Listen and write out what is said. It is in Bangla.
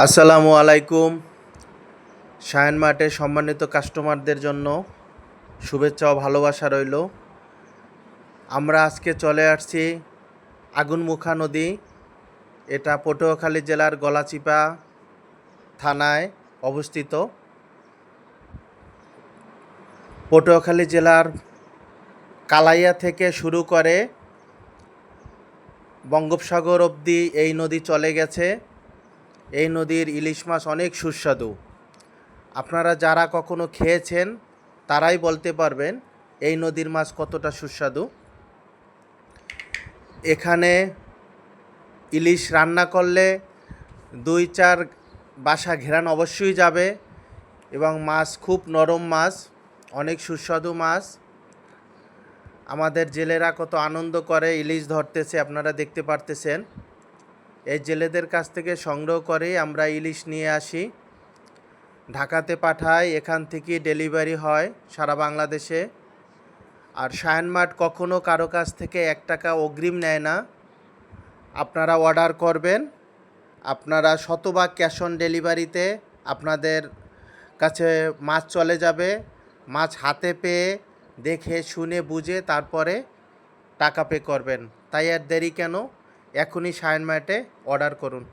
আসসালামু আলাইকুম। শায়ান মার্টের সম্মানিত কাস্টমারদের জন্য শুভেচ্ছা ও ভালোবাসা রইল। আমরা আজকে চলে আসছি আগুনমুখা নদী। এটা পটুয়াখালী জেলার গলাচিপা থানায় অবস্থিত। পটুয়াখালী জেলার কালাইয়া থেকে শুরু করে বঙ্গোপসাগর অবধি এই নদী চলে গেছে। এই নদীর ইলিশ মাছ অনেক সুস্বাদু। আপনারা যারা কখনো খেয়েছেন তারাই বলতে পারবেন এই নদীর মাছ কতটা সুস্বাদু। এখানে ইলিশ রান্না করলে 2-4 বাসা ঘেরান অবশ্যই যাবে এবং মাছ খুব নরম মাছ, অনেক সুস্বাদু মাছ। আমাদের জেলেরা কত আনন্দ করে ইলিশ ধরতেছে, আপনারা দেখতে পারতেছেন। এই জেলেদের কাছ থেকে সংগ্রহ করেই আমরা ইলিশ নিয়ে আসি, ঢাকাতে পাঠাই, এখান থেকে ডেলিভারি হয় সারা বাংলাদেশে। আর শায়ান মার্ট কখনো কারো কাছ থেকে 1 টাকা অগ্রিম নেয় না। আপনারা অর্ডার করবেন, আপনারা শতভাগ ক্যাশ অন ডেলিভারিতে আপনাদের কাছে মাছ চলে যাবে। মাছ হাতে পেয়ে দেখে শুনে বুঝে তারপরে টাকা পে করবেন। তাই আর দেরি কেন, এখনই শায়ান মার্টে অর্ডার করুন।